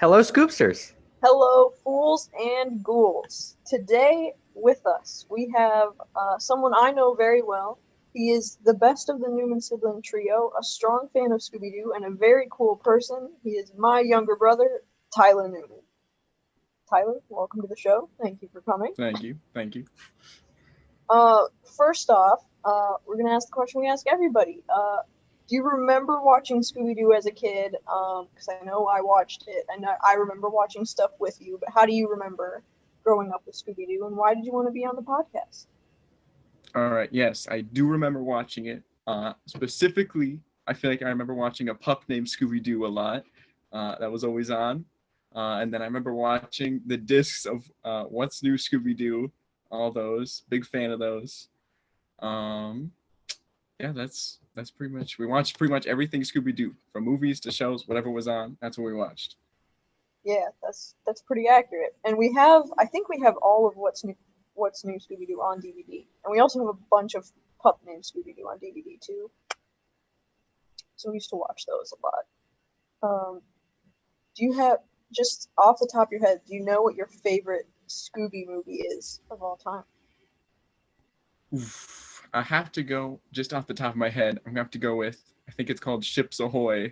Hello, Scoopsters. Hello, fools and ghouls. Today with us, we have someone I know very well. He is the best of the Newman sibling trio, a strong fan of Scooby-Doo, and a very cool person. He is my younger brother, Tyler Newman. Tyler, welcome to the show. Thank you for coming. Thank you. Thank you. First off, we're going to ask the question we ask everybody. Do you remember watching Scooby-Doo as a kid? Because I know I watched it, and I remember watching stuff with you, but how do you remember growing up with Scooby-Doo, and why did you want to be on the podcast? All right. Yes, I do remember watching it. Specifically, I feel like I remember watching A Pup Named Scooby-Doo a lot. That was always on. And then I remember watching the discs of What's New Scooby-Doo, all those. Big fan of those. Yeah, that's pretty much. We watched pretty much everything Scooby-Doo, from movies to shows, whatever was on. That's what we watched. Yeah, that's pretty accurate. And I think we have all of What's New Scooby-Doo on DVD, and we also have a bunch of Pup Named Scooby-Doo on DVD too. So we used to watch those a lot. Do you have, just off the top of your head, do you know what your favorite Scooby movie is of all time? Oof. I have to go, just off the top of my head, I'm going to have to go with, I think it's called Ships Ahoy,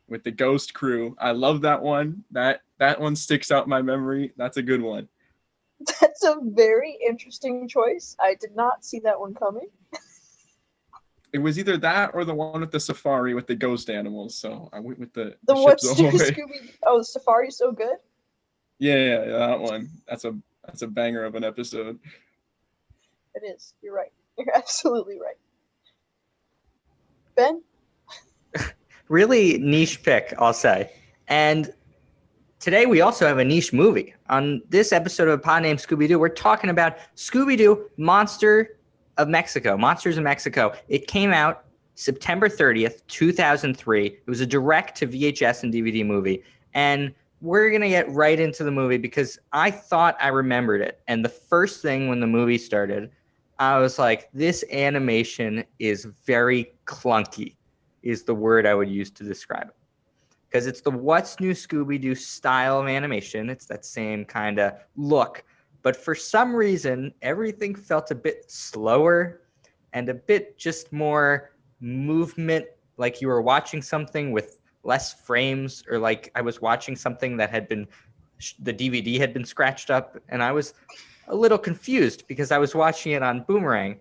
with the Ghost Crew. I love that one. That one sticks out in my memory. That's a good one. That's a very interesting choice. I did not see that one coming. It was either that or the one with the safari with the ghost animals. So I went with the What's Ships New Ahoy. Scooby? Oh, the Safari's so good. Yeah, that one. That's a banger of an episode. It is. You're right. You're absolutely right. Ben? Really niche pick, I'll say. And today we also have a niche movie. On this episode of A Pod Named Scooby-Doo, we're talking about Scooby-Doo, Monsters of Mexico. It came out September 30th, 2003. It was a direct to VHS and DVD movie. And we're going to get right into the movie because I thought I remembered it. And the first thing when the movie started, I was like, this animation is very clunky, is the word I would use to describe it. Because it's the What's New Scooby-Doo style of animation. It's that same kind of look. But for some reason, everything felt a bit slower and a bit just more movement, like you were watching something with less frames, or like I was watching something that had been, the DVD had been scratched up, and I was a little confused because I was watching it on Boomerang.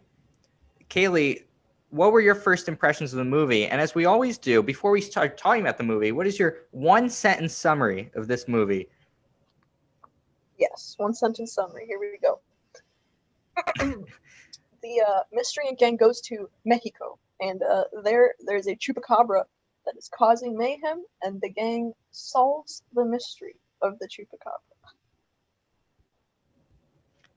Kaylee, what were your first impressions of the movie? And as we always do, before we start talking about the movie, what is your one-sentence summary of this movie? Yes, one-sentence summary. Here we go. The Mystery Inc. gang goes to Mexico, and there's a chupacabra that is causing mayhem, and the gang solves the mystery of the chupacabra.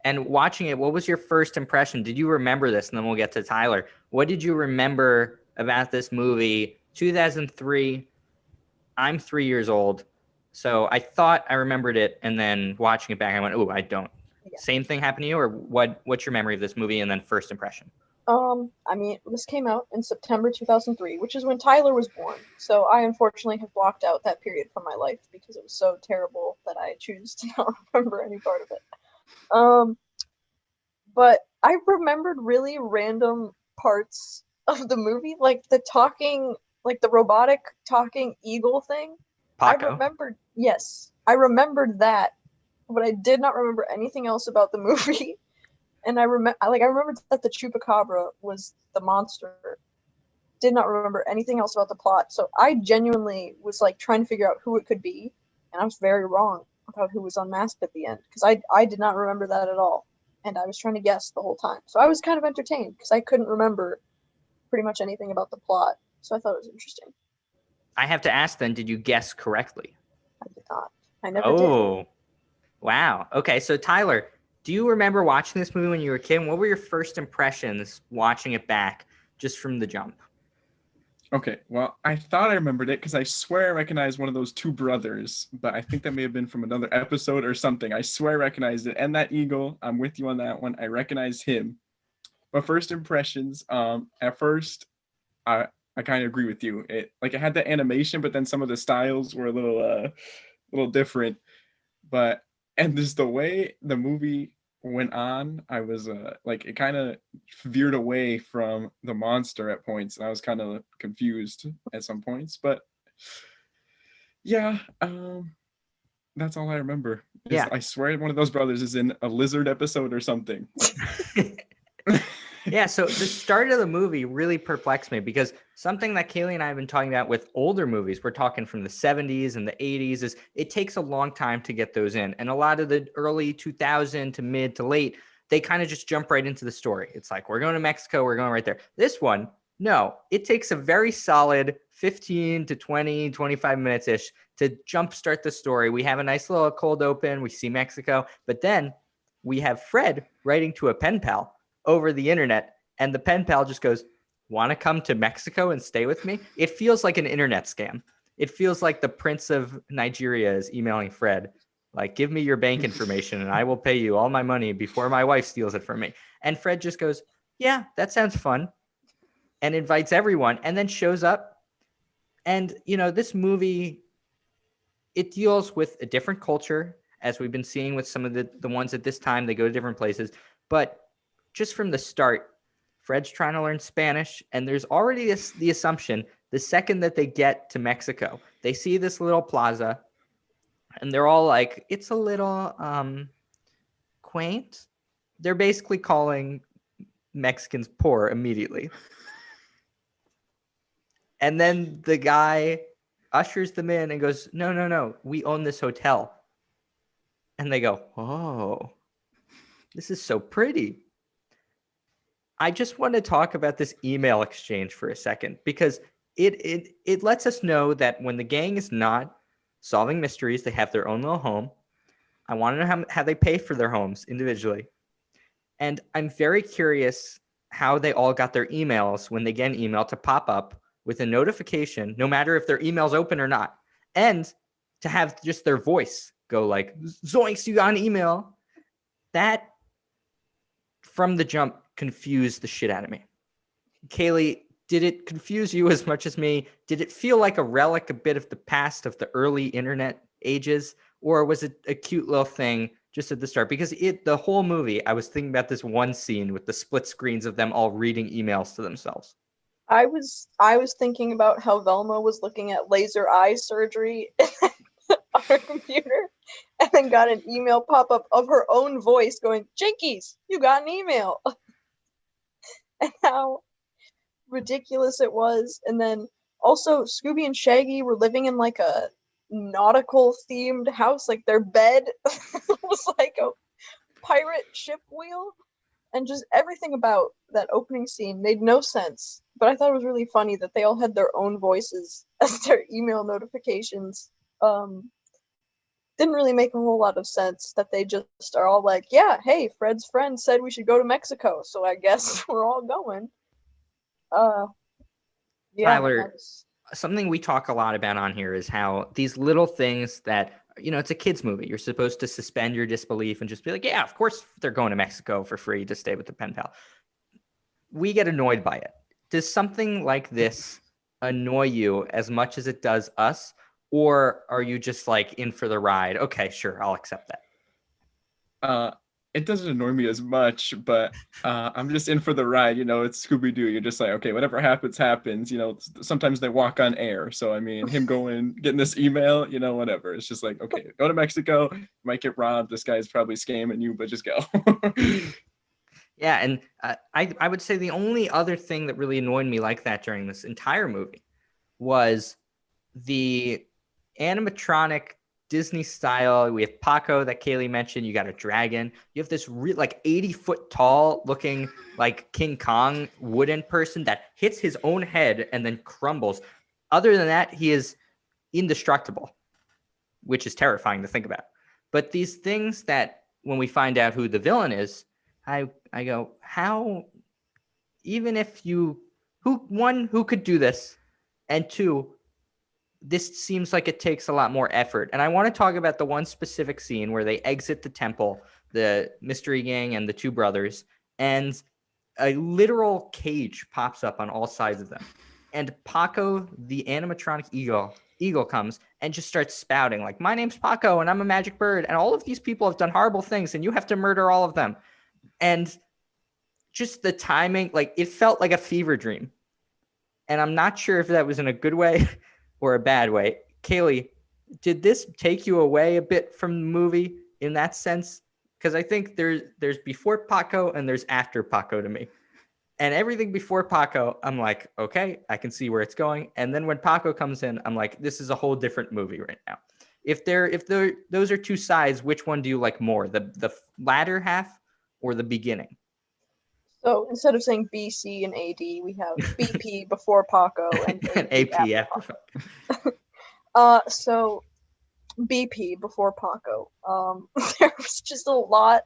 And watching it, what was your first impression? Did you remember this? And then we'll get to Tyler. What did you remember about this movie? 2003, I'm 3 years old. So I thought I remembered it, and then watching it back, I went, oh, I don't. Yeah. Same thing happened to you, or what's your memory of this movie and then first impression? This came out in September 2003, which is when Tyler was born. So I unfortunately have blocked out that period from my life because it was so terrible that I choose to not remember any part of it. But I remembered really random parts of the movie, like the talking, like the robotic talking eagle thing. Paco. I remembered that, but I did not remember anything else about the movie. And I remembered that the chupacabra was the monster. Did not remember anything else about the plot. So I genuinely was like trying to figure out who it could be, and I was very wrong about who was unmasked at the end, because I did not remember that at all, and I was trying to guess the whole time. So I was kind of entertained because I couldn't remember pretty much anything about the plot. So I thought it was interesting. I have to ask then, did you guess correctly? I did not. I never did. Oh, wow. Okay, so Tyler, do you remember watching this movie when you were a kid? What were your first impressions watching it back just from the jump? Okay, well, I thought I remembered it because I swear I recognized one of those two brothers, but I think that may have been from another episode or something. I swear I recognized it. And that eagle, I'm with you on that one. I recognized him. But first impressions, at first, I kind of agree with you. It had the animation, but then some of the styles were a little little different. But and just the way the movie went on, I was like, it kind of veered away from the monster at points. I was kind of confused at some points, but yeah, that's all I remember. Is Yeah. I swear one of those brothers is in a lizard episode or something. Yeah, so the start of the movie really perplexed me because something that Kaylee and I have been talking about with older movies, we're talking from the 70s and the 80s, is it takes a long time to get those in. And a lot of the early 2000 to mid to late, they kind of just jump right into the story. It's like, we're going to Mexico, we're going right there. This one, no, it takes a very solid 15 to 20, 25 minutes-ish to jumpstart the story. We have a nice little cold open, we see Mexico, but then we have Fred writing to a pen pal over the internet, and the pen pal just goes, want to come to Mexico and stay with me? It feels like an internet scam. It feels like the Prince of Nigeria is emailing Fred, like, give me your bank information and I will pay you all my money before my wife steals it from me. And Fred just goes, yeah, that sounds fun, and invites everyone, and then shows up. And, this movie, it deals with a different culture, as we've been seeing with some of the ones at this time. They go to different places, but just from the start, Fred's trying to learn Spanish, and there's already the assumption the second that they get to Mexico, they see this little plaza, and they're all like, it's a little quaint. They're basically calling Mexicans poor immediately. And then the guy ushers them in and goes, no, we own this hotel. And they go, oh, this is so pretty. I just want to talk about this email exchange for a second, because it lets us know that when the gang is not solving mysteries, they have their own little home. I want to know how they pay for their homes individually. And I'm very curious how they all got their emails when they get an email to pop up with a notification, no matter if their email's open or not. And to have just their voice go like, zoinks, you got an email. That, from the jump, confused the shit out of me. Kaylee, did it confuse you as much as me? Did it feel like a relic, a bit of the past of the early internet ages? Or was it a cute little thing just at the start? Because the whole movie, I was thinking about this one scene with the split screens of them all reading emails to themselves. I was thinking about how Velma was looking at laser eye surgery on her computer, and then got an email pop up of her own voice going, Jinkies, you got an email. And how ridiculous it was. And then also Scooby and Shaggy were living in like a nautical themed house, like their bed was like a pirate ship wheel, and just everything about that opening scene made no sense. But I thought it was really funny that they all had their own voices as their email notifications. Didn't really make a whole lot of sense that they just are all like, yeah, hey, Fred's friend said we should go to Mexico, so I guess we're all going. Yeah, Tyler, something we talk a lot about on here is how these little things that, it's a kid's movie. You're supposed to suspend your disbelief and just be like, yeah, of course they're going to Mexico for free to stay with the pen pal. We get annoyed by it. Does something like this annoy you as much as it does us? Or are you just like in for the ride? Okay, sure, I'll accept that. It doesn't annoy me as much, but I'm just in for the ride. It's Scooby-Doo. You're just like, okay, whatever happens, happens. Sometimes they walk on air. So, I mean, him getting this email, whatever. It's just like, okay, go to Mexico. You might get robbed. This guy's probably scamming you, but just go. Yeah, and I would say the only other thing that really annoyed me like that during this entire movie was the animatronic Disney style. We have Paco that Kaylee mentioned. You got a dragon. You have this 80-foot tall looking like King Kong wooden person that hits his own head and then crumbles. Other than that, he is indestructible, which is terrifying to think about. But these things that when we find out who the villain is, I go, how, even if who could do this? And two, this seems like it takes a lot more effort. And I want to talk about the one specific scene where they exit the temple, the mystery gang and the two brothers, and a literal cage pops up on all sides of them. And Paco, the animatronic eagle, eagle comes and just starts spouting like, my name's Paco and I'm a magic bird and all of these people have done horrible things and you have to murder all of them. And just the timing, like it felt like a fever dream. And I'm not sure if that was in a good way or a bad way. Kaylee, did this take you away a bit from the movie in that sense? Because I think there's before Paco and there's after Paco to me. And everything before Paco, I'm like, okay, I can see where it's going. And then when Paco comes in, I'm like, this is a whole different movie right now. If those are two sides, which one do you like more, the latter half or the beginning? So instead of saying BC and AD, we have BP before Paco and And AP AP after after. So BP before Paco. There was just a lot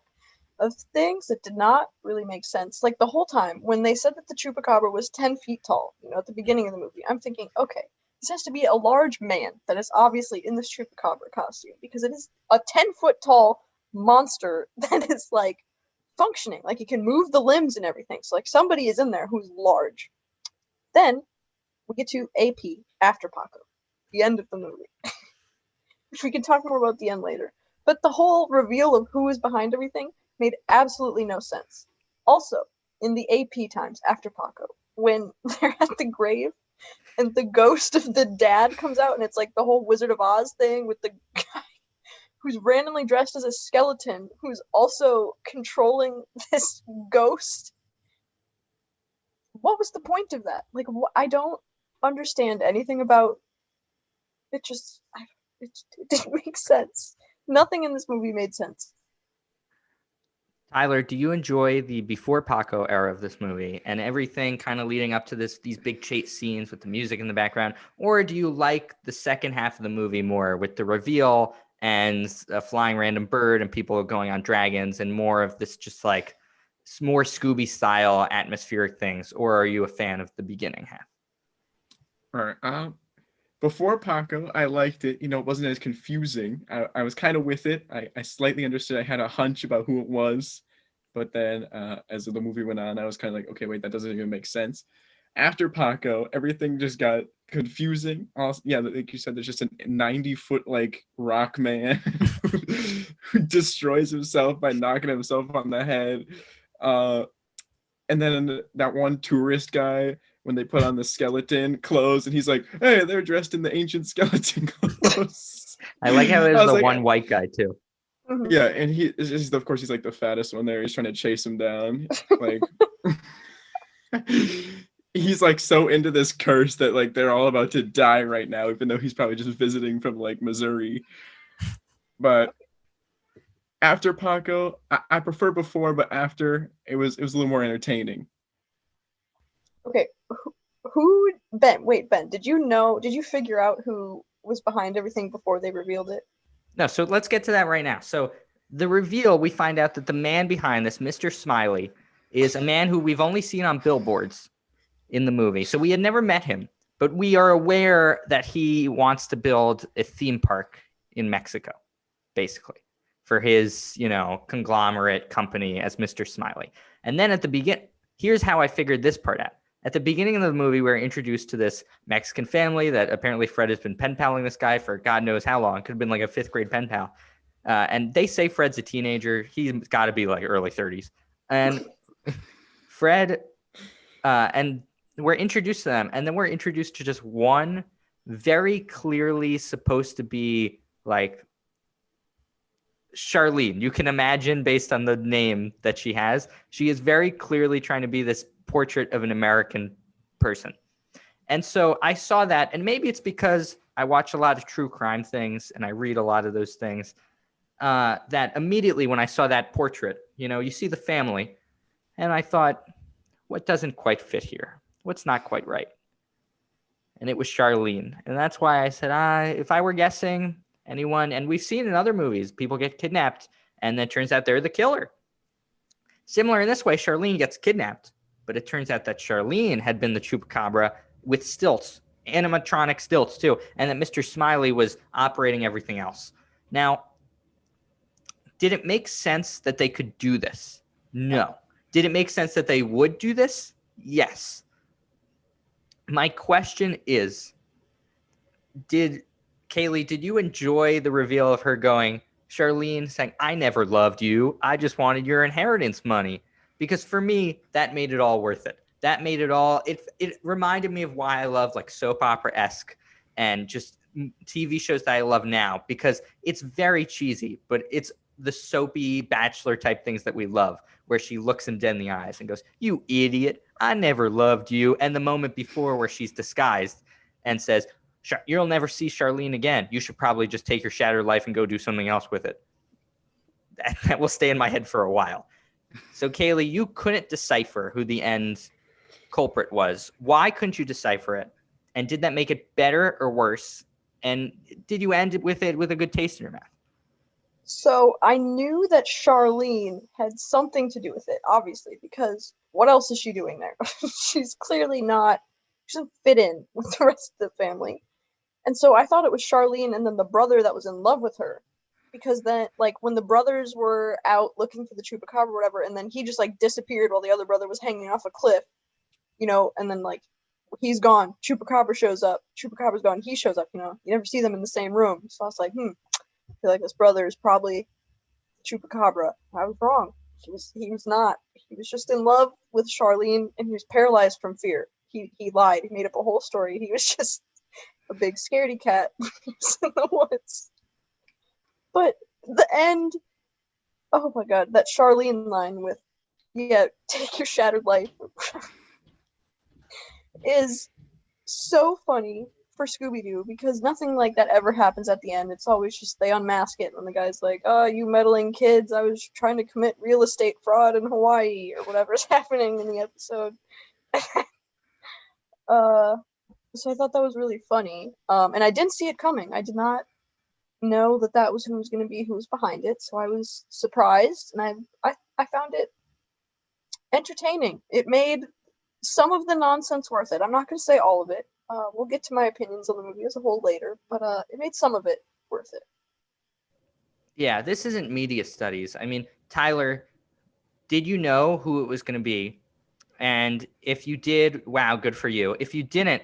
of things that did not really make sense. Like the whole time when they said that the chupacabra was 10 feet tall, at the beginning of the movie, I'm thinking, okay, this has to be a large man that is obviously in this chupacabra costume because it is a 10-foot tall monster that is like functioning, like he can move the limbs and everything. So like somebody is in there who's large. Then we get to AP after Paco, the end of the movie. Which we can talk more about at the end later. But the whole reveal of who is behind everything made absolutely no sense. Also, in the AP times after Paco, when they're at the grave and the ghost of the dad comes out and it's like the whole Wizard of Oz thing with the guy who's randomly dressed as a skeleton who's also controlling this ghost. What was the point of that? Like, I don't understand anything about it. It didn't make sense. Nothing in this movie made sense. Tyler, do you enjoy the before Paco era of this movie and everything kind of leading up to these big chase scenes with the music in the background? Or do you like the second half of the movie more with the reveal and a flying random bird and people going on dragons and more of this just like more Scooby style atmospheric things? Or are you a fan of the beginning half? All right. Before Paco, I liked it. It wasn't as confusing. I was kind of with it. I slightly understood. I had a hunch about who it was. But then as the movie went on, I was kind of like, okay, wait, that doesn't even make sense. After Paco, everything just got confusing. Also, yeah, like you said, there's just a 90-foot like rock man who destroys himself by knocking himself on the head. And then that one tourist guy, when they put on the skeleton clothes and he's like, hey, they're dressed in the ancient skeleton clothes. I like how it was the one white guy too. Yeah, and he's of course he's like the fattest one there. He's trying to chase him down. Like he's like so into this curse that like they're all about to die right now, even though he's probably just visiting from like Missouri. But after Paco, I prefer before, but after it was a little more entertaining. Okay, who Ben? Wait, Ben, did you figure out who was behind everything before they revealed it? No, so let's get to that right now. So the reveal, we find out that the man behind this, Mr. Smiley, is a man who we've only seen on billboards in the movie. So we had never met him, but we are aware that he wants to build a theme park in Mexico, basically, for his, conglomerate company as Mr. Smiley. And then at the beginning, here's how I figured this part out. At the beginning of the movie, we're introduced to this Mexican family that apparently Fred has been pen paling this guy for God knows how long. Could have been like a 5th grade pen pal. And they say Fred's a teenager. He's got to be like early 30s. And Fred, and we're introduced to them. And then we're introduced to just one very clearly supposed to be like Charlene. You can imagine based on the name that she has. She is very clearly trying to be this portrait of an American person. And so I saw that, and maybe it's because I watch a lot of true crime things and I read a lot of those things, that immediately when I saw that portrait, you see the family, and I thought, what doesn't quite fit here? What's not quite right? And it was Charlene. And that's why I said, if I were guessing anyone, and we've seen in other movies, people get kidnapped, and then it turns out they're the killer. Similar in this way, Charlene gets kidnapped, but it turns out that Charlene had been the chupacabra with stilts, animatronic stilts too, and that Mr. Smiley was operating everything else. Now, did it make sense that they could do this? No. Did it make sense that they would do this? Yes. My question is, Kaylee, did you enjoy the reveal of her going, Charlene saying, I never loved you. I just wanted your inheritance money. Because for me, that made it all worth it. That made it all, it reminded me of why I love like soap opera-esque and just TV shows that I love now, because it's very cheesy, but it's the soapy bachelor type things that we love, where she looks him dead in the eyes and goes, you idiot, I never loved you. And the moment before where she's disguised and says, you'll never see Charlene again. You should probably just take your shattered life and go do something else with it. That will stay in my head for a while. So, Kaylee, you couldn't decipher who the end culprit was. Why couldn't you decipher it? And did that make it better or worse? And did you end it with a good taste in your mouth? So I knew that Charlene had something to do with it, obviously, because what else is she doing there? She's clearly not, she doesn't fit in with the rest of the family. And so I thought it was Charlene and then the brother that was in love with her. Because then, like, when the brothers were out looking for the chupacabra or whatever, and then he just, like, disappeared while the other brother was hanging off a cliff, you know, and then, like, he's gone, chupacabra shows up, chupacabra's gone, he shows up, you know, you never see them in the same room. So I was like, I feel like this brother is probably chupacabra. I was wrong. He was not. He was just in love with Charlene, and he was paralyzed from fear. He lied. He made up a whole story. He was just a big scaredy cat in the woods. But the end, oh my god, that Charlene line with, yeah, take your shattered life, is so funny for Scooby-Doo, because nothing like that ever happens at the end. It's always just they unmask it and the guy's like, oh, you meddling kids, I was trying to commit real estate fraud in Hawaii, or whatever's happening in the episode. So I thought that was really funny. And I didn't see it coming. I did not know that was who was going to be who was behind it, so I was surprised, and I found it entertaining. It made some of the nonsense worth it. I'm not going to say all of it. We'll get to my opinions on the movie as a whole later, but it made some of it worth it. Yeah, this isn't media studies. I mean, Tyler, did you know who it was going to be? And if you did, wow, good for you. If you didn't,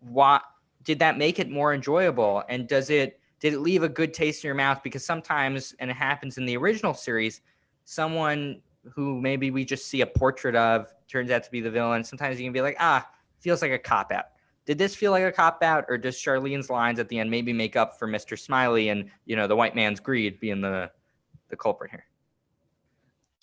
what did that make it more enjoyable? And did it leave a good taste in your mouth? Because sometimes, and it happens in the original series, someone who maybe we just see a portrait of turns out to be the villain. Sometimes you can be like, feels like a cop-out. Did this feel like a cop-out, or does Charlene's lines at the end maybe make up for Mr. Smiley and, you know, the white man's greed being the culprit here?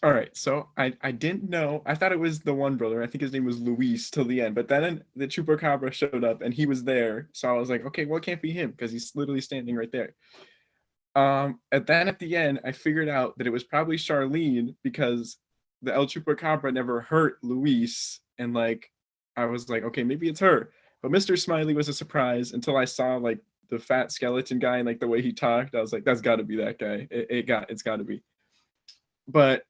All right, so I didn't know. I thought it was the one brother. I think his name was Luis till the end. But then the chupacabra showed up and he was there. So I was like, okay, well, it can't be him because he's literally standing right there. And then at the end, I figured out that it was probably Charlene because the El Chupacabra never hurt Luis. And like, I was like, okay, maybe it's her. But Mr. Smiley was a surprise until I saw like the fat skeleton guy and like the way he talked. I was like, that's got to be that guy. It's got to be. But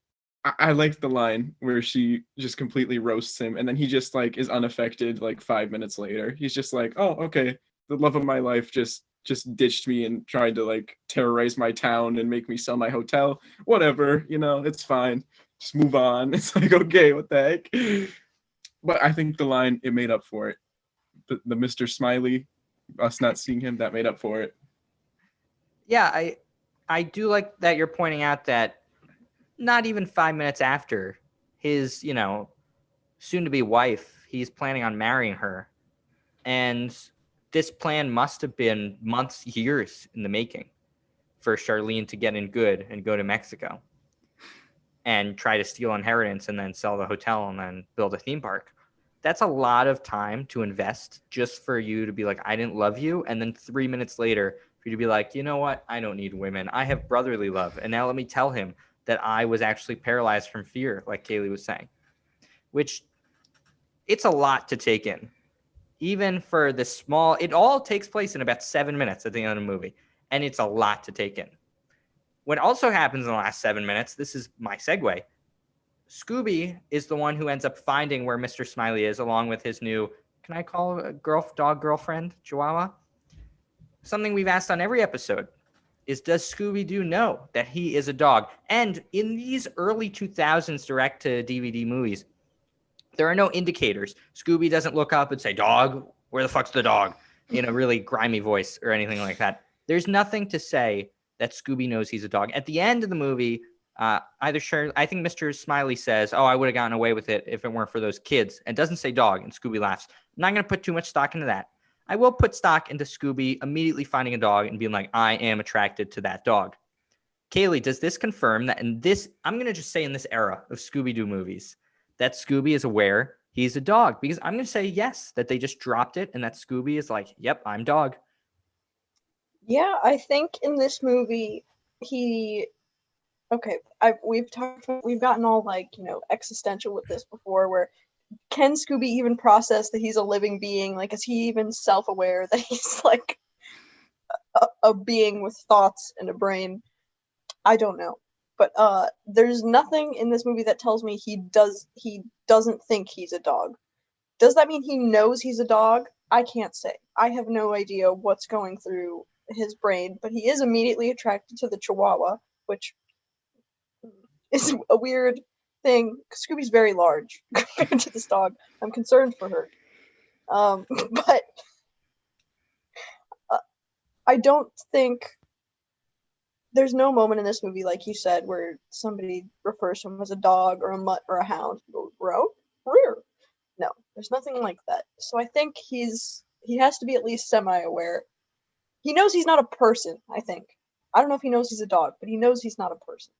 I liked the line where she just completely roasts him, and then he just like is unaffected like 5 minutes later. He's just like, oh, okay, the love of my life just ditched me and tried to like terrorize my town and make me sell my hotel. Whatever, you know, it's fine. Just move on. It's like, okay, what the heck? But I think the line, it made up for it. The Mr. Smiley, us not seeing him, that made up for it. Yeah, I do like that you're pointing out that not even 5 minutes after his, you know, soon-to-be wife, he's planning on marrying her. And this plan must have been months, years in the making for Charlene to get in good and go to Mexico and try to steal inheritance and then sell the hotel and then build a theme park. That's a lot of time to invest just for you to be like, I didn't love you. And then 3 minutes later, for you to be like, you know what? I don't need women. I have brotherly love. And now let me tell him that I was actually paralyzed from fear, like Kaylee was saying, which it's a lot to take in. Even for the small, it all takes place in about 7 minutes at the end of the movie, and it's a lot to take in. What also happens in the last 7 minutes, this is my segue, Scooby is the one who ends up finding where Mr. Smiley is, along with his new, can I call a dog girlfriend, Chihuahua? Something we've asked on every episode is, does Scooby-Doo know that he is a dog? And in these early 2000s direct-to-DVD movies, there are no indicators. Scooby doesn't look up and say, dog, where the fuck's the dog? in a really grimy voice or anything like that. There's nothing to say that Scooby knows he's a dog. At the end of the movie, I think Mr. Smiley says, "Oh, I would have gotten away with it if it weren't for those kids." And doesn't say dog, and Scooby laughs. I'm not going to put too much stock into that. I will put stock into Scooby immediately finding a dog and being like, I am attracted to that dog. Kaylee, does this confirm that in this, I'm going to just say in this era of Scooby-Doo movies, that Scooby is aware he's a dog? Because I'm going to say yes, that they just dropped it and that Scooby is like, yep, I'm dog. Yeah, I think in this movie, we've gotten all like, existential with this before, where can Scooby even process that he's a living being? Like, is he even self-aware that he's like a being with thoughts and a brain? I don't know. But there's nothing in this movie that tells me he doesn't think he's a dog. Does that mean he knows he's a dog? I can't say. I have no idea what's going through his brain, but he is immediately attracted to the Chihuahua, which is a weird thing. Scooby's very large compared to this dog. I'm concerned for her. But I don't think there's no moment in this movie, like you said, where somebody refers to him as a dog or a mutt or a hound. Row? Rear. No, there's nothing like that. So I think he has to be at least semi-aware. He knows he's not a person, I think. I don't know if he knows he's a dog, but he knows he's not a person.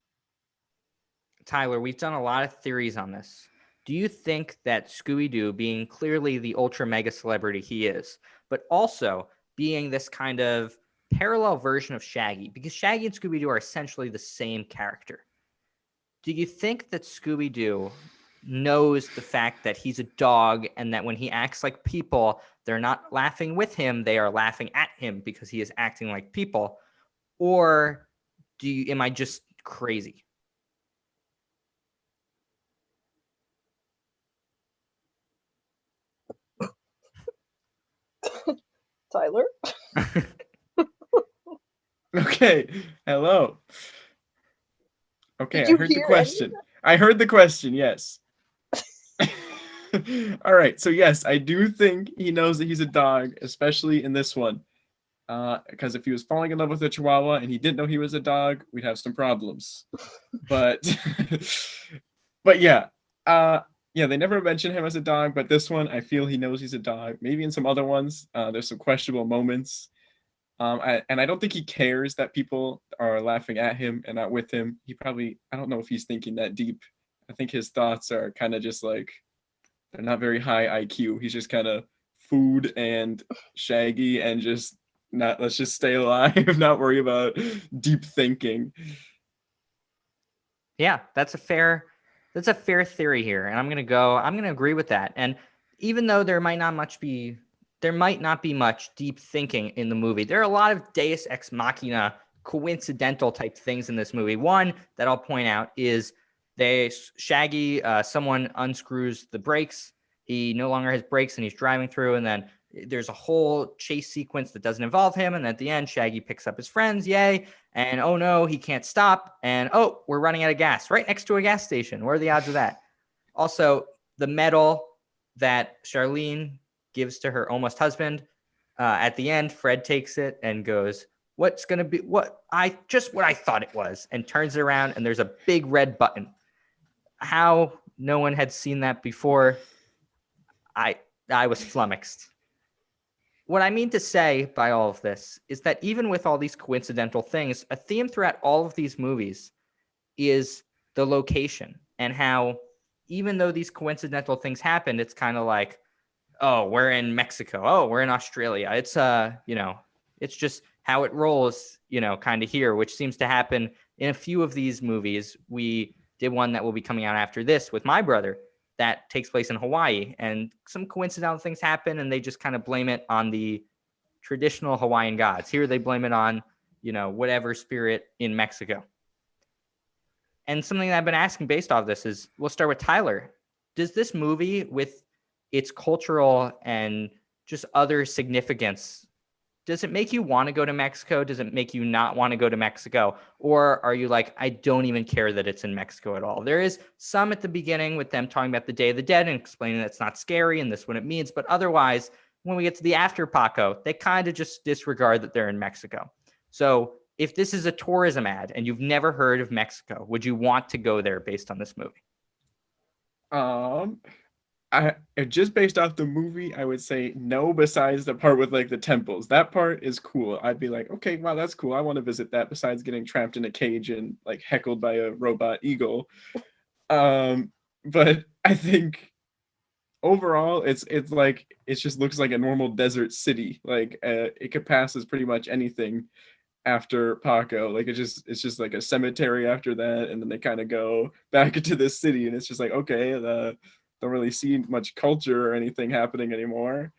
Tyler, we've done a lot of theories on this. Do you think that Scooby-Doo, being clearly the ultra mega celebrity he is, but also being this kind of parallel version of Shaggy, because Shaggy and Scooby-Doo are essentially the same character, do you think that Scooby-Doo knows the fact that he's a dog and that when he acts like people, they're not laughing with him, they are laughing at him because he is acting like people? Or am I just crazy? Tyler? Okay. Hello. Okay, Did I you heard the hear question. I heard the question, yes. All right, so yes, I do think he knows that he's a dog, especially in this one. Because if he was falling in love with a Chihuahua and he didn't know he was a dog, we'd have some problems. But but yeah. Yeah, they never mention him as a dog, but this one I feel he knows he's a dog. Maybe in some other ones, there's some questionable moments. And I don't think he cares that people are laughing at him and not with him. I don't know if he's thinking that deep. I think his thoughts are kind of just like, they're not very high IQ. He's just kind of food and Shaggy and just let's just stay alive, not worry about deep thinking. Yeah, that's a fair theory here. And I'm going to agree with that. And even though there might not be much deep thinking in the movie, there are a lot of Deus Ex Machina coincidental type things in this movie. One that I'll point out is Shaggy, someone unscrews the brakes. He no longer has brakes and he's driving through, and then there's a whole chase sequence that doesn't involve him. And at the end, Shaggy picks up his friends. Yay. And oh no, he can't stop. And oh, we're running out of gas right next to a gas station. What are the odds of that? Also, the medal that Charlene gives to her almost husband. At the end, Fred takes it and goes, what's going to be what I thought it was, and turns it around and there's a big red button. How no one had seen that before. I was flummoxed. What I mean to say by all of this is that even with all these coincidental things, a theme throughout all of these movies is the location, and how even though these coincidental things happened, it's kind of like, oh, we're in Mexico. Oh, we're in Australia. It's it's just how it rolls, kind of here, which seems to happen in a few of these movies. We did one that will be coming out after this with my brother that takes place in Hawaii, and some coincidental things happen and they just kind of blame it on the traditional Hawaiian gods. Here they blame it on, whatever spirit in Mexico. And something that I've been asking based off this is, we'll start with Tyler. Does this movie, with its cultural and just other significance, does it make you want to go to Mexico? Does it make you not want to go to Mexico? Or are you like, I don't even care that it's in Mexico at all? There is some at the beginning with them talking about the Day of the Dead and explaining that it's not scary and this what it means. But otherwise, when we get to the after Paco, they kind of just disregard that they're in Mexico. So if this is a tourism ad and you've never heard of Mexico, would you want to go there based on this movie? I just based off the movie, I would say no, besides the part with like the temples. That part is cool. I'd be like, okay, wow, that's cool. I want to visit that, besides getting trapped in a cage and like heckled by a robot eagle. But I think overall it's like it just looks like a normal desert city. Like it could pass as pretty much anything after Paco. Like it's just like a cemetery after that, and then they kind of go back into this city, and it's just like, okay, don't really see much culture or anything happening anymore.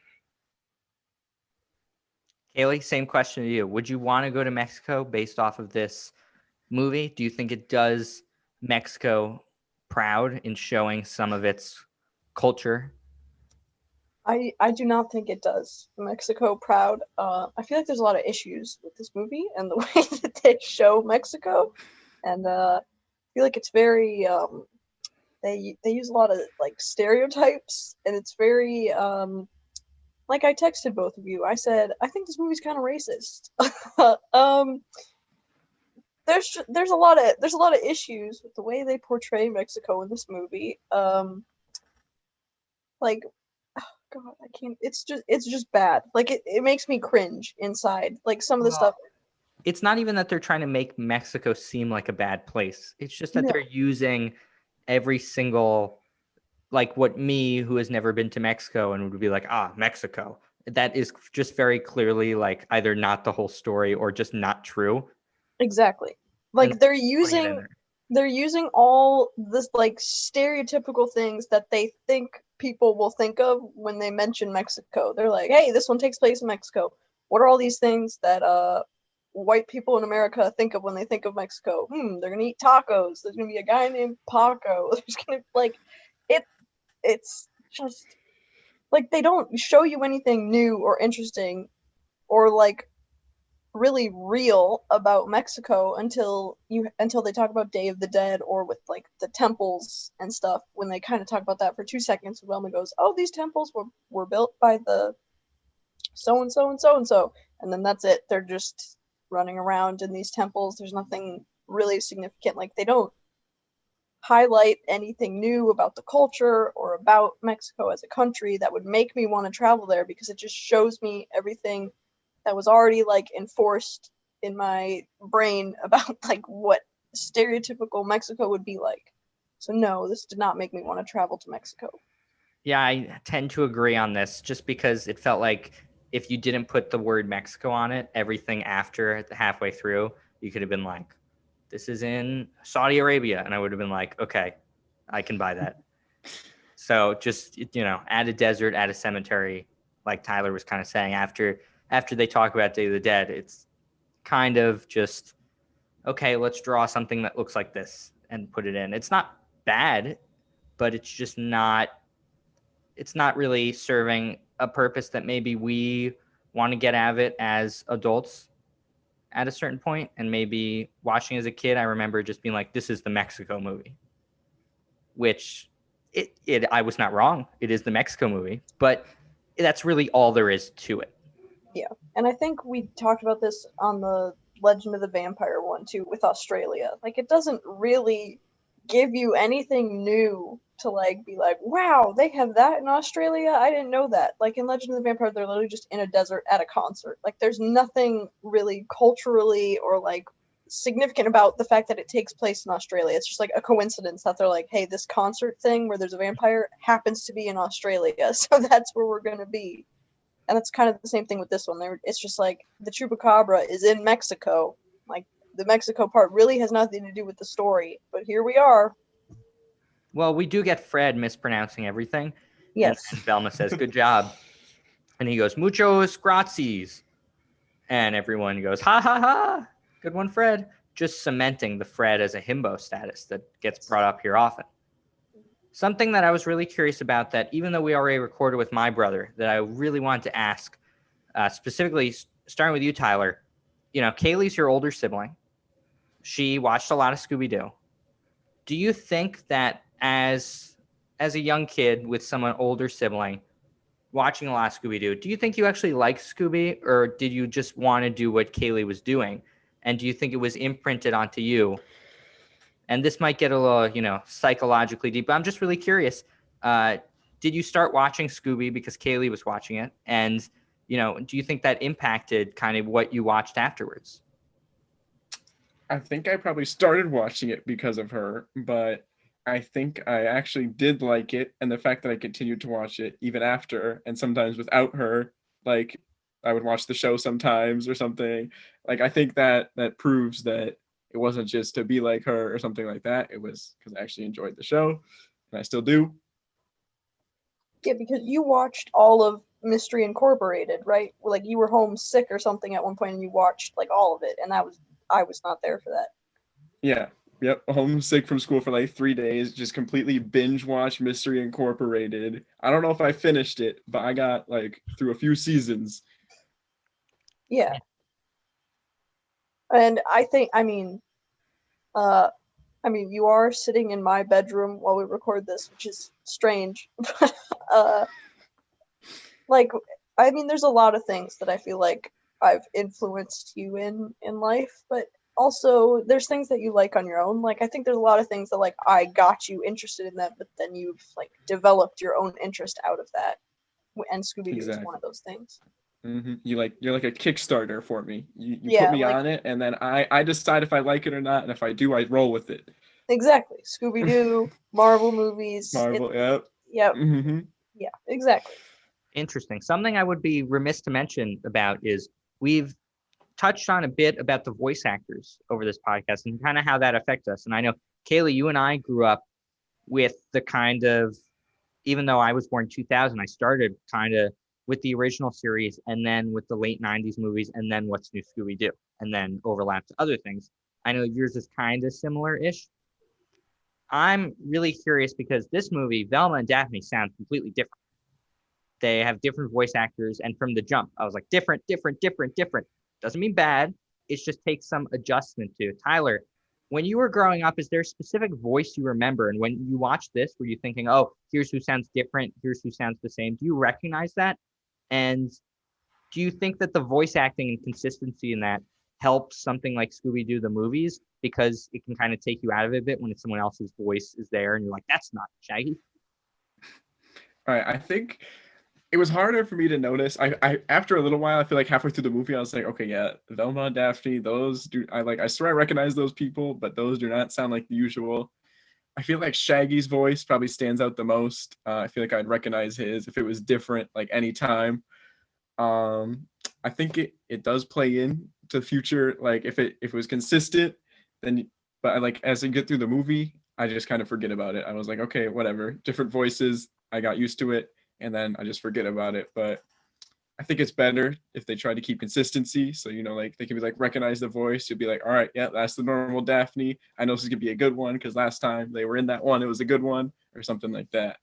Kaylee, same question to you. Would you want to go to Mexico based off of this movie? Do you think it does Mexico proud in showing some of its culture? I do not think it does Mexico proud. I feel like there's a lot of issues with this movie and the way that they show Mexico, and I feel like it's very they use a lot of like stereotypes, and it's very like I texted both of you. I said I think this movie's kind of racist. There's a lot of issues with the way they portray Mexico in this movie. Like, oh God, I can't. It's just bad. Like it makes me cringe inside. Like some of the stuff. It's not even that they're trying to make Mexico seem like a bad place. It's just that No. they're using every single, like what me, who has never been to Mexico and would be like, Mexico. That is just very clearly like either not the whole story or just not true. Exactly. Like And they're using all this like stereotypical things that they think people will think of when they mention Mexico. They're like, hey, this one takes place in Mexico. What are all these things that white people in America think of when they think of Mexico? They're gonna eat tacos. There's gonna be a guy named Paco. There's gonna it's just like they don't show you anything new or interesting or like really real about Mexico until they talk about Day of the Dead, or with like the temples and stuff. When they kind of talk about that for 2 seconds, Wilma goes, "Oh, these temples were built by the so and so and so and so," and then that's it. They're just running around in these temples. There's nothing really significant. Like they don't highlight anything new about the culture or about Mexico as a country that would make me want to travel there, because it just shows me everything that was already like enforced in my brain about like what stereotypical Mexico would be like. So no, this did not make me want to travel to Mexico. Yeah, I tend to agree on this, just because it felt like if you didn't put the word Mexico on it, everything after halfway through, you could have been like, this is in Saudi Arabia. And I would have been like, okay, I can buy that. So just, add a desert, add a cemetery, like Tyler was kind of saying, after they talk about Day of the Dead, it's kind of just, okay, let's draw something that looks like this and put it in. It's not bad, but it's just not really serving a purpose that maybe we want to get out of it as adults at a certain point. And maybe watching as a kid, I remember just being like, this is the Mexico movie, which I was not wrong. It is the Mexico movie, but that's really all there is to it. Yeah, and I think we talked about this on the Legend of the Vampire one too, with Australia. Like it doesn't really give you anything new to like be like, wow, they have that in Australia? I didn't know that. Like in Legend of the Vampire, they're literally just in a desert at a concert. Like there's nothing really culturally or like significant about the fact that it takes place in Australia. It's just like a coincidence that they're like, hey, this concert thing where there's a vampire happens to be in Australia, so that's where we're gonna be. And it's kind of the same thing with this one. It's just like the Chupacabra is in Mexico. Like the Mexico part really has nothing to do with the story, but here we are. Well, we do get Fred mispronouncing everything. Yes. And Velma says, good job. And he goes, muchos gracias. And everyone goes, ha, ha, ha. Good one, Fred. Just cementing the Fred as a himbo status that gets brought up here often. Something that I was really curious about, that even though we already recorded with my brother, that I really wanted to ask, specifically starting with you, Tyler. Kaylee's your older sibling. She watched a lot of Scooby-Doo. Do you think that as a young kid with someone older sibling, watching a lot of Scooby-Doo. Do you think you actually like Scooby, or did you just want to do what Kaylee was doing? And do you think it was imprinted onto you? And this might get a little, psychologically deep, but I'm just really curious. Did you start watching Scooby because Kaylee was watching it? And, do you think that impacted kind of what you watched afterwards? I think I probably started watching it because of her, but I think I actually did like it, and the fact that I continued to watch it even after, and sometimes without her, like I would watch the show sometimes or something. Like I think that proves that it wasn't just to be like her or something like that. It was because I actually enjoyed the show, and I still do. Yeah, because you watched all of Mystery Incorporated, right? Like you were homesick or something at one point and you watched like all of it, and I was not there for that. Yeah. Yep. Homesick from school for like 3 days. Just completely binge watch Mystery Incorporated. I don't know if I finished it, but I got like through a few seasons. Yeah. And you are sitting in my bedroom while we record this, which is strange. Like, there's a lot of things that I feel like I've influenced you in life, but also there's things that you like on your own. Like, I think there's a lot of things that like I got you interested in that, but then you've like developed your own interest out of that. And Scooby-Doo is one of those things. Mm-hmm. You're like a Kickstarter for me. You put Yeah, me like, on it, and then I decide if I like it or not, and if I do, I roll with it. exactly. Scooby-Doo, Marvel movies. Marvel, yep. Yep. Mm-hmm. Yeah, exactly. Interesting. Something I would be remiss to mention about is we've touched on a bit about the voice actors over this podcast and kind of how that affects us. And I know, Kaylee, you and I grew up with the kind of, even though I was born 2000, I started kind of with the original series and then with the late 90s movies and then What's New Scooby-Doo and then overlapped to other things. I know yours is kind of similar-ish. I'm really curious because this movie, Velma and Daphne, sound completely different. They have different voice actors, and from the jump, I was like, different, different, different, different. Doesn't mean bad. It just takes some adjustment to it. Tyler, when you were growing up, is there a specific voice you remember? And when you watch this, were you thinking, oh, here's who sounds different, here's who sounds the same? Do you recognize that? And do you think that the voice acting and consistency in that helps something like Scooby-Doo the movies because it can kind of take you out of it a bit when it's someone else's voice is there and you're like, that's not Shaggy? All right, I think it was harder for me to notice. I after a little while, I feel like halfway through the movie, I was like, okay, yeah, Velma and Daphne, those do I swear I recognize those people, but those do not sound like the usual. I feel like Shaggy's voice probably stands out the most. I feel like I'd recognize his if it was different, like anytime. I think it does play in to the future. Like if it was consistent, then but I like as I get through the movie, I just kind of forget about it. I was like, okay, whatever, different voices. I got used to it, and then I just forget about it. But I think it's better if they try to keep consistency. So, like they can be like, recognize the voice. You'll be like, all right, yeah, that's the normal Daphne. I know this is gonna be a good one because last time they were in that one, it was a good one or something like that.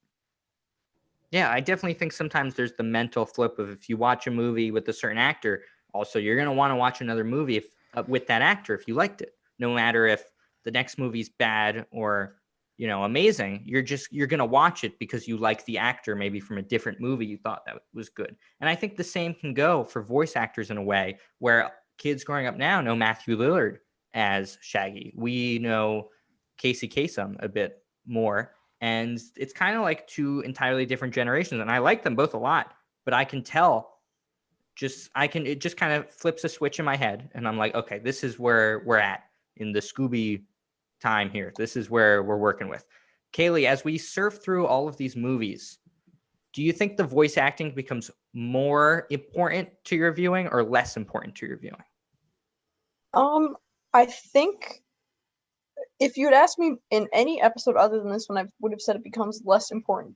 Yeah, I definitely think sometimes there's the mental flip of if you watch a movie with a certain actor, also you're going to want to watch another movie with that actor if you liked it. No matter if the next movie's bad or, amazing, you're going to watch it because you like the actor maybe from a different movie you thought that was good. And I think the same can go for voice actors in a way where kids growing up now know Matthew Lillard as Shaggy. We know Casey Kasem a bit more. And it's kind of like two entirely different generations. And I like them both a lot, but I can tell it just kind of flips a switch in my head. And I'm like, okay, this is where we're at in the Scooby time here. This is where we're working with. Kaylee, as we surf through all of these movies, do you think the voice acting becomes more important to your viewing or less important to your viewing? I think if you had asked me in any episode other than this one, I would have said it becomes less important.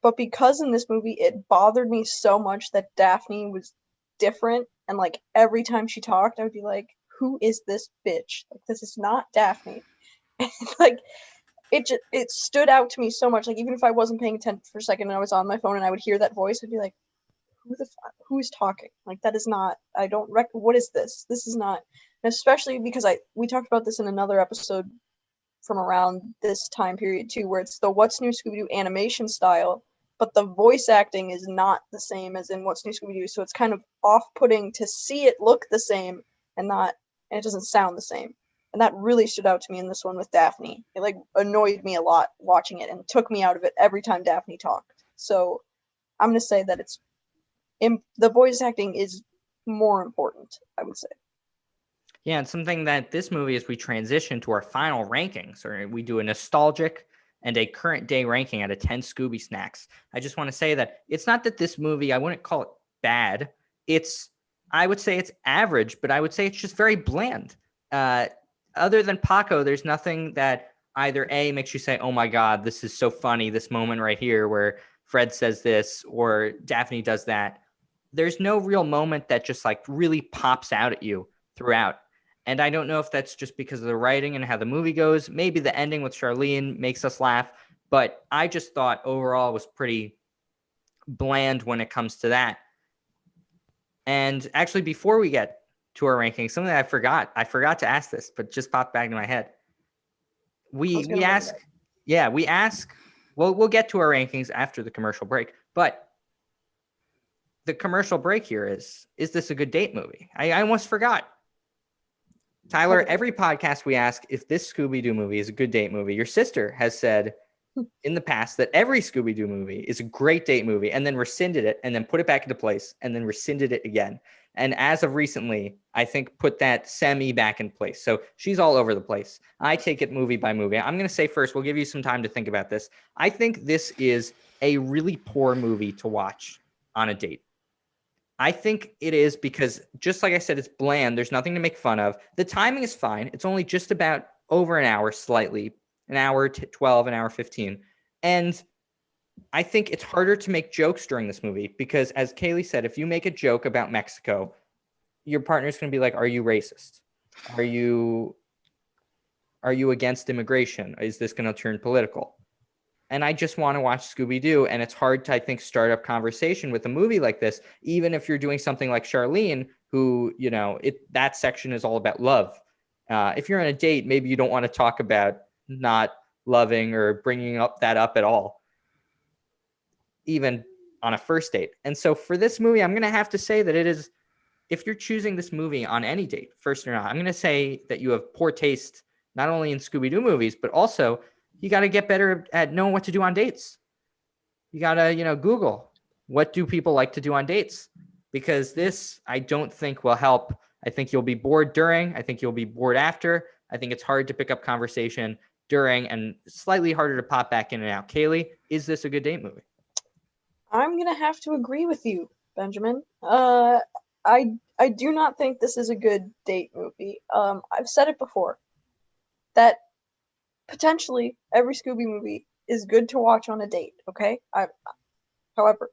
But because in this movie, it bothered me so much that Daphne was different. And like every time she talked, I would be like, who is this bitch? Like, this is not Daphne. Like, it stood out to me so much. Like, even if I wasn't paying attention for a second and I was on my phone and I would hear that voice, I'd be like, who is talking? Like, that is not, what is this? This is not, and especially because we talked about this in another episode from around this time period too, where it's the What's New Scooby-Doo animation style but the voice acting is not the same as in What's New Scooby-Doo, so it's kind of off-putting to see it look the same and it doesn't sound the same. And that really stood out to me in this one with Daphne. It like annoyed me a lot watching it and took me out of it every time Daphne talked. So I'm gonna say that the voice acting is more important, I would say. Yeah, and something that this movie, as we transition to our final rankings, or we do a nostalgic and a current day ranking out of 10 Scooby snacks. I just want to say that it's not that this movie, I wouldn't call it bad. I would say it's average, but I would say it's just very bland. Other than Paco, there's nothing that either A, makes you say, oh my God, this is so funny, this moment right here where Fred says this or Daphne does that. There's no real moment that just like really pops out at you throughout. And I don't know if that's just because of the writing and how the movie goes. Maybe the ending with Charlene makes us laugh. But I just thought overall it was pretty bland when it comes to that. And actually, before we get to our rankings, something that I forgot to ask this, but just popped back in my head. We ask, well, we'll get to our rankings after the commercial break, but the commercial break here is this a good date movie? I almost forgot. Tyler, every podcast we ask if this Scooby-Doo movie is a good date movie. Your sister has said in the past that every Scooby-Doo movie is a great date movie and then rescinded it and then put it back into place and then rescinded it again. And as of recently, I think put that semi back in place. So she's all over the place. I take it movie by movie. I'm going to say first, we'll give you some time to think about this. I think this is a really poor movie to watch on a date. I think it is because, just like I said, it's bland. There's nothing to make fun of. The timing is fine. It's only just about over an hour, slightly, an hour 12, an hour 15. And I think it's harder to make jokes during this movie because, as Kaylee said, if you make a joke about Mexico, your partner's going to be like, are you racist? Are you against immigration? Is this going to turn political? And I just want to watch Scooby-Doo. And it's hard to, I think, start up conversation with a movie like this, even if you're doing something like Charlene, who, that section is all about love. If you're on a date, maybe you don't want to talk about not loving or bringing up at all, even on a first date. And so for this movie, I'm going to have to say that it is, if you're choosing this movie on any date, first or not, I'm going to say that you have poor taste, not only in Scooby-Doo movies, but also you got to get better at knowing what to do on dates. You got to, Google, what do people like to do on dates? Because this, I don't think will help. I think you'll be bored during. I think you'll be bored after. I think it's hard to pick up conversation during and slightly harder to pop back in and out. Kaylee, is this a good date movie? I'm going to have to agree with you, Benjamin. I do not think this is a good date movie. I've said it before that potentially every Scooby movie is good to watch on a date, okay? However,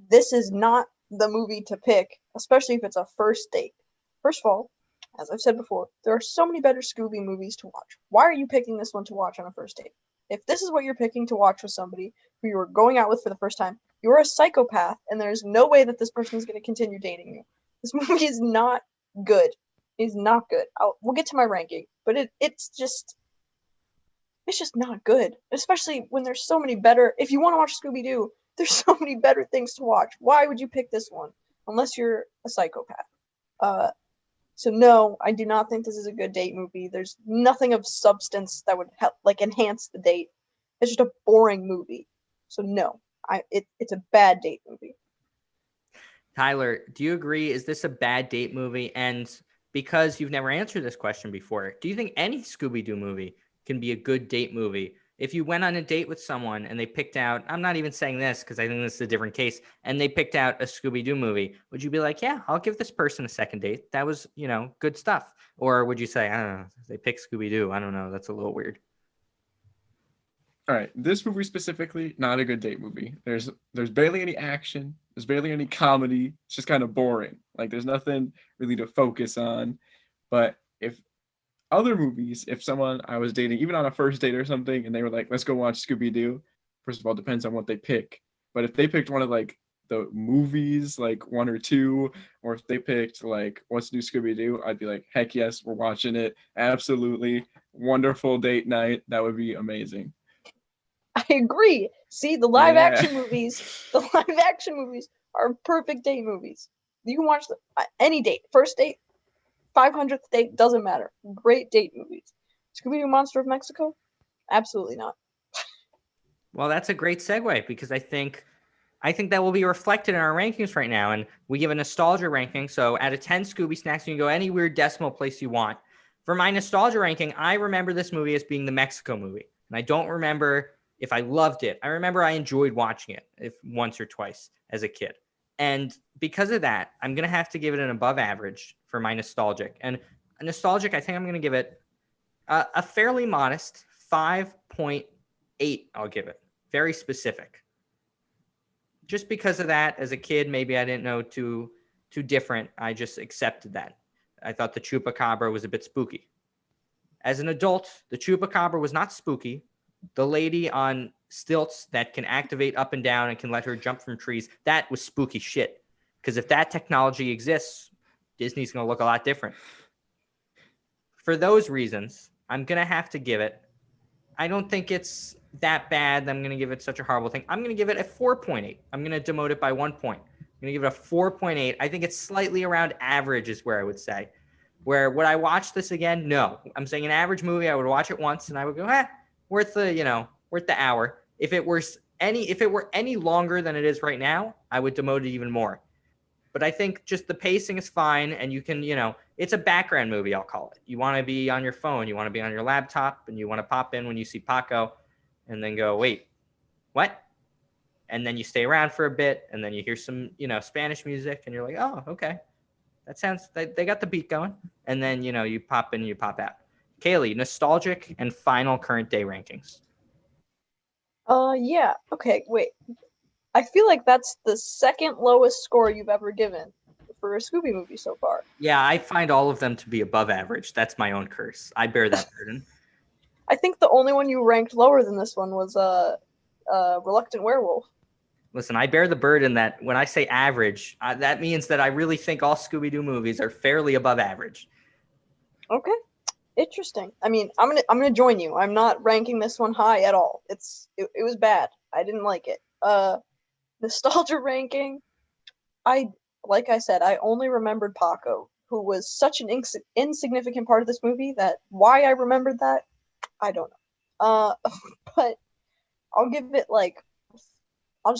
this is not the movie to pick, especially if it's a first date. First of all, as I've said before, there are so many better Scooby movies to watch. Why are you picking this one to watch on a first date? If this is what you're picking to watch with somebody who you are going out with for the first time, you're a psychopath, and there's no way that this person is going to continue dating you. This movie is not good. It's not good. We'll get to my ranking, but it's just not good. Especially when there's so many better. If you want to watch Scooby-Doo, there's so many better things to watch. Why would you pick this one? Unless you're a psychopath. So no, I do not think this is a good date movie. There's nothing of substance that would help, like, enhance the date. It's just a boring movie. So no, it's a bad date movie. Tyler, do you agree? Is this a bad date movie? And because you've never answered this question before, do you think any Scooby-Doo movie can be a good date movie? If you went on a date with someone and they picked out, I'm not even saying this because I think this is a different case, and they picked out a Scooby-Doo movie, would you be like, yeah, I'll give this person a second date? That was, good stuff. Or would you say, I don't know, they picked Scooby-Doo, I don't know, that's a little weird. All right, this movie specifically, not a good date movie. There's barely any action. There's barely any comedy. It's just kind of boring. Like, there's nothing really to focus on. But if other movies, if someone I was dating, even on a first date or something, and they were like, let's go watch Scooby-Doo, first of all, depends on what they pick. But if they picked one of, like, the movies, like 1 or 2, or if they picked, like, What's New Scooby-Doo, I'd be like, heck yes, we're watching it. Absolutely. Wonderful date night. That would be amazing. agree. See, the live action movies are perfect date movies. You can watch them any date. First date, 500th date, doesn't matter. Great date movies. Scooby-Doo Monster of Mexico? Absolutely not. Well, that's a great segue because I think that will be reflected in our rankings right now. And we give a nostalgia ranking. So out of 10 Scooby snacks, you can go any weird decimal place you want. For my nostalgia ranking, I remember this movie as being the Mexico movie. And I don't remember if I loved it. I remember I enjoyed watching it once or twice as a kid. And because of that, I'm going to have to give it an above average for my nostalgic. And nostalgic, I think I'm going to give it a fairly modest 5.8. I'll give it. Very specific. Just because of that, as a kid, maybe I didn't know too different. I just accepted that. I thought the Chupacabra was a bit spooky. As an adult, the Chupacabra was not spooky. The lady on stilts that can activate up and down and can let her jump from trees, that was spooky shit. Because if that technology exists, Disney's going to look a lot different. For those reasons, I'm going to have to give it. I don't think it's that bad. I'm going to give it such a horrible thing. I'm going to give it a 4.8. I'm going to demote it by 1 point. I'm going to give it a 4.8. I think it's slightly around average is where I would say. Where would I watch this again? No. I'm saying an average movie, I would watch it once and I would go, worth the hour. If it were any longer than it is right now, I would demote it even more. But I think just the pacing is fine, and you can, it's a background movie, I'll call it. You want to be on your phone, you want to be on your laptop, and you want to pop in when you see Paco, and then go, wait, what? And then you stay around for a bit, and then you hear some, Spanish music, and you're like, oh, okay. That sounds, they got the beat going. And then, you pop in and you pop out. Kaylee, nostalgic and final current day rankings. Yeah. Okay, wait. I feel like that's the second lowest score you've ever given for a Scooby movie so far. Yeah, I find all of them to be above average. That's my own curse. I bear that burden. I think the only one you ranked lower than this one was Reluctant Werewolf. Listen, I bear the burden that when I say average, that means that I really think all Scooby-Doo movies are fairly above average. Okay. Interesting. I mean, I'm gonna join you. I'm not ranking this one high at all. It was bad. I didn't like it. Nostalgia ranking. Like I said, I only remembered Paco, who was such an insignificant part of this movie that why I remembered that, I don't know. But I'll just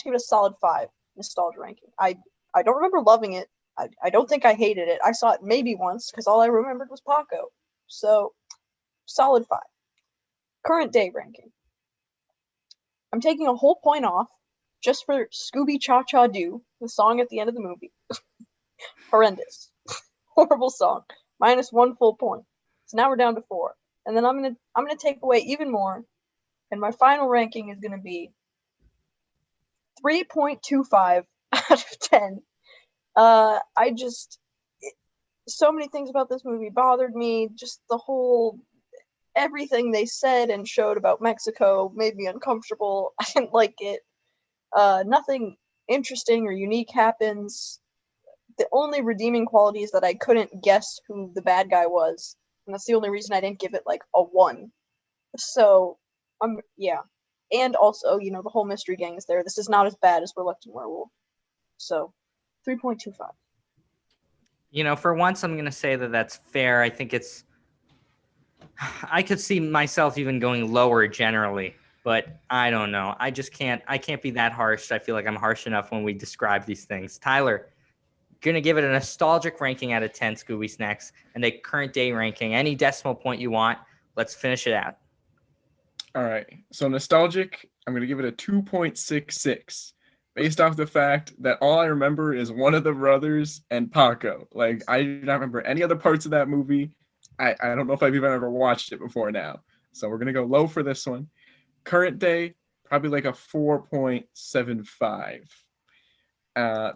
give it a solid 5 nostalgia ranking. I don't remember loving it. I don't think I hated it. I saw it maybe once because all I remembered was Paco. So, solid 5. Current day ranking. I'm taking a whole point off just for Scooby Cha Cha Do, the song at the end of the movie. Horrendous. Horrible song. -1 full point. So now we're down to 4. And then I'm gonna take away even more. And my final ranking is gonna be 3.25 out of 10. So many things about this movie bothered me. Just everything they said and showed about Mexico made me uncomfortable. I didn't like it. Nothing interesting or unique happens. The only redeeming quality is that I couldn't guess who the bad guy was. And that's the only reason I didn't give it like a 1. So, yeah. And also, the whole mystery gang is there. This is not as bad as Reluctant Werewolf. So, 3.25. For once, I'm going to say that that's fair. I think I could see myself even going lower generally, but I don't know. I can't be that harsh. I feel like I'm harsh enough when we describe these things. Tyler, going to give it a nostalgic ranking out of 10 Scooby Snacks and a current day ranking. Any decimal point you want. Let's finish it out. All right. So nostalgic, I'm going to give it a 2.66. Based off the fact that all I remember is one of the brothers and Paco. Like, I do not remember any other parts of that movie. I don't know if I've even ever watched it before now. So we're going to go low for this one. Current day, probably like a 4.75.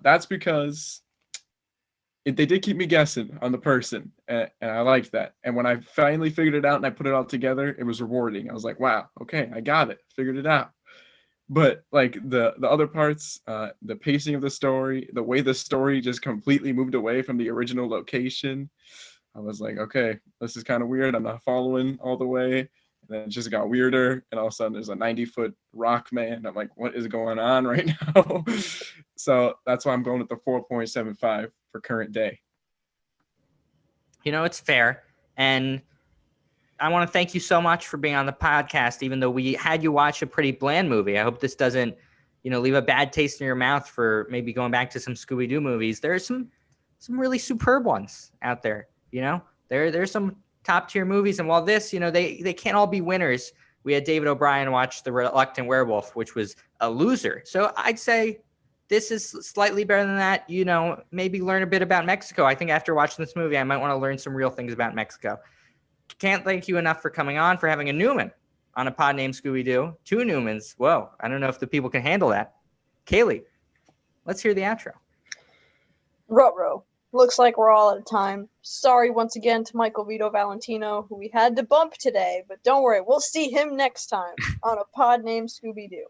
That's because they did keep me guessing on the person, and I liked that. And when I finally figured it out and I put it all together, it was rewarding. I was like, wow, okay, I got it, figured it out. But like the other parts, the pacing of the story, the way the story just completely moved away from the original location, I was like, okay, this is kind of weird. I'm not following all the way. And then it just got weirder, and all of a sudden there's a 90-foot rock man. I'm like, what is going on right now? So that's why I'm going with the 4.75 for current day. It's fair. And I want to thank you so much for being on the podcast, even though we had you watch a pretty bland movie. I hope this doesn't, leave a bad taste in your mouth for maybe going back to some Scooby-Doo movies. There's some really superb ones out there. There's some top tier movies. And while this, they can't all be winners. We had David O'Brien watch The Reluctant Werewolf, which was a loser. So I'd say this is slightly better than that. Maybe learn a bit about Mexico. I think after watching this movie, I might want to learn some real things about Mexico. Can't thank you enough for coming on, for having a Newman on A Pod Named Scooby-Doo. 2 Newmans. Whoa. I don't know if the people can handle that. Kaylee, let's hear the outro. Ruh-roh. Looks like we're all out of time. Sorry once again to Michael Vito Valentino, who we had to bump today, but don't worry, we'll see him next time on A Pod Named Scooby-Doo.